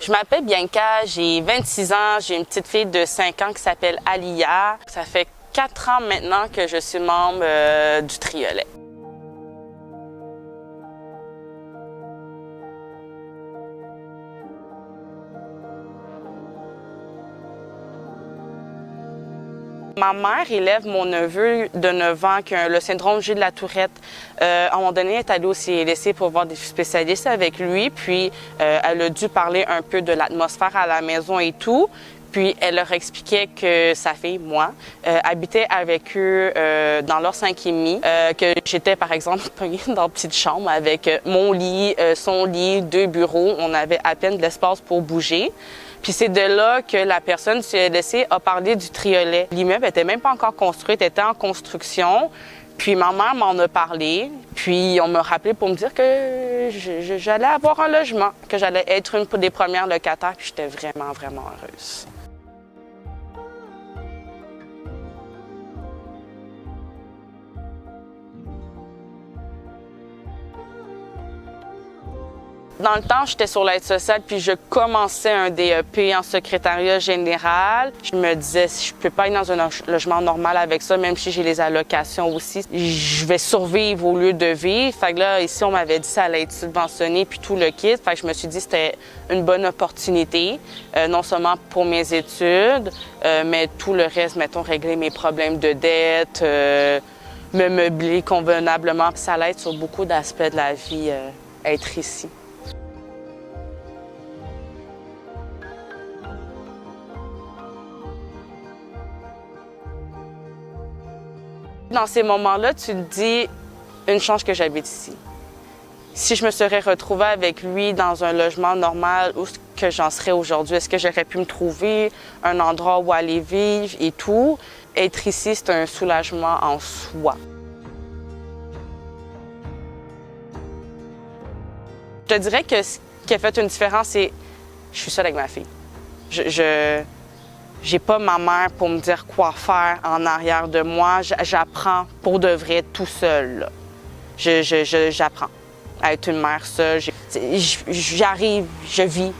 Je m'appelle Bianca, j'ai 26 ans, j'ai une petite fille de 5 ans qui s'appelle Alia. Ça fait 4 ans maintenant que je suis membre du Triolet. Ma mère élève mon neveu de 9 ans qui a le syndrome G de la Tourette. À un moment donné, elle est allée au CLSC pour voir des spécialistes avec lui, puis elle a dû parler un peu de l'atmosphère à la maison et tout. Puis elle leur expliquait que sa fille, moi, habitait avec eux dans leur 5,5, que j'étais par exemple pognée dans une petite chambre avec mon lit, son lit, 2 bureaux. On avait à peine de l'espace pour bouger. Puis c'est de là que la personne CLSC a parlé du Triolet. L'immeuble n'était même pas encore construit, était en construction. Puis ma mère m'en a parlé. Puis on m'a rappelé pour me dire que j'allais avoir un logement, que j'allais être une des premières locataires. Puis j'étais vraiment, vraiment heureuse. Dans le temps, j'étais sur l'aide sociale, puis je commençais un DEP en secrétariat général. Je me disais, si je peux pas être dans un logement normal avec ça, même si j'ai les allocations aussi, je vais survivre au lieu de vivre. Fait que là, ici, on m'avait dit que ça allait être subventionné, puis tout le kit. Fait que je me suis dit que c'était une bonne opportunité, non seulement pour mes études, mais tout le reste, mettons, régler mes problèmes de dette, me meubler convenablement. Ça l'aide sur beaucoup d'aspects de la vie, être ici. Dans ces moments-là, tu te dis une chance que j'habite ici. Si je me serais retrouvée avec lui dans un logement normal, où est-ce que j'en serais aujourd'hui? Est-ce que j'aurais pu me trouver un endroit où aller vivre et tout? Être ici, c'est un soulagement en soi. Je te dirais que ce qui a fait une différence, c'est que je suis seule avec ma fille. J'ai pas ma mère pour me dire quoi faire en arrière de moi. J'apprends pour de vrai tout seul. J'apprends à être une mère seule. J'arrive, je vis.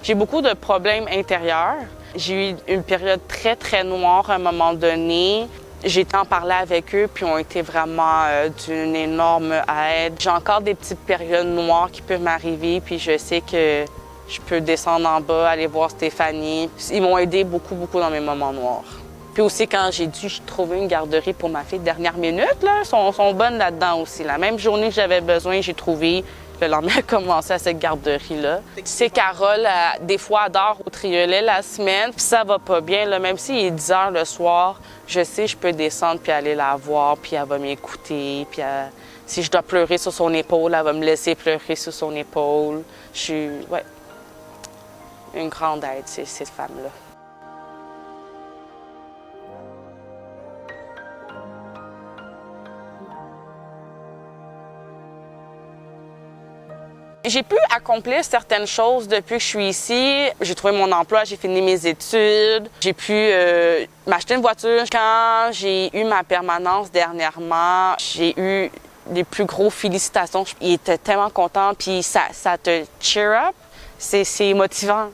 J'ai beaucoup de problèmes intérieurs. J'ai eu une période très, très noire à un moment donné. J'ai été en parler avec eux, puis ont été vraiment d'une énorme aide. J'ai encore des petites périodes noires qui peuvent m'arriver, puis je sais que je peux descendre en bas, aller voir Stéphanie. Ils m'ont aidé beaucoup, beaucoup dans mes moments noirs. Puis aussi, quand j'ai dû trouver une garderie pour ma fille dernière minute, là, sont bonnes là-dedans aussi. La même journée que j'avais besoin, j'ai trouvé. Le lendemain, a commencé à cette garderie-là. C'est Carole, des fois, elle dort au Triolet la semaine, puis ça va pas bien. Là, même s'il est 10 heures le soir, je sais je peux descendre puis aller la voir, puis elle va m'écouter. Puis si je dois pleurer sur son épaule, elle va me laisser pleurer sur son épaule. Je suis, ouais, une grande aide, cette femme-là. J'ai pu accomplir certaines choses depuis que je suis ici. J'ai trouvé mon emploi, j'ai fini mes études. J'ai pu m'acheter une voiture. Quand j'ai eu ma permanence dernièrement, j'ai eu les plus gros félicitations. Il était tellement content, puis ça te cheer up. C'est motivant.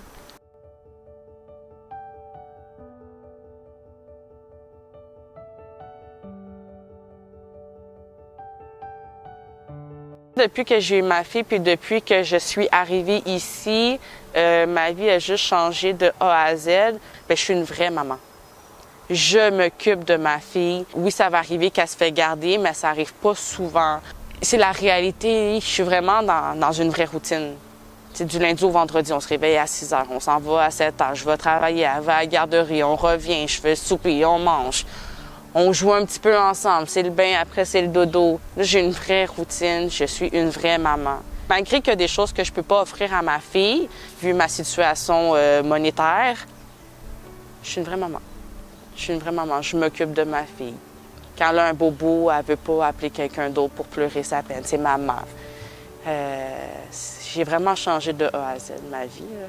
Depuis que j'ai eu ma fille, puis depuis que je suis arrivée ici, ma vie a juste changé de A à Z. Bien, je suis une vraie maman. Je m'occupe de ma fille. Oui, ça va arriver qu'elle se fait garder, mais ça n'arrive pas souvent. C'est la réalité. Je suis vraiment dans une vraie routine. C'est du lundi au vendredi, on se réveille à 6 heures, on s'en va à 7 heures, je vais travailler, elle va à la garderie, on revient, je fais souper, on mange. On joue un petit peu ensemble, c'est le bain, après c'est le dodo. Là, j'ai une vraie routine, je suis une vraie maman. Malgré qu'il y a des choses que je peux pas offrir à ma fille, vu ma situation monétaire, je suis une vraie maman. Je suis une vraie maman, je m'occupe de ma fille. Quand elle a un bobo, elle veut pas appeler quelqu'un d'autre pour pleurer sa peine, c'est maman. J'ai vraiment changé de A à Z ma vie. Là.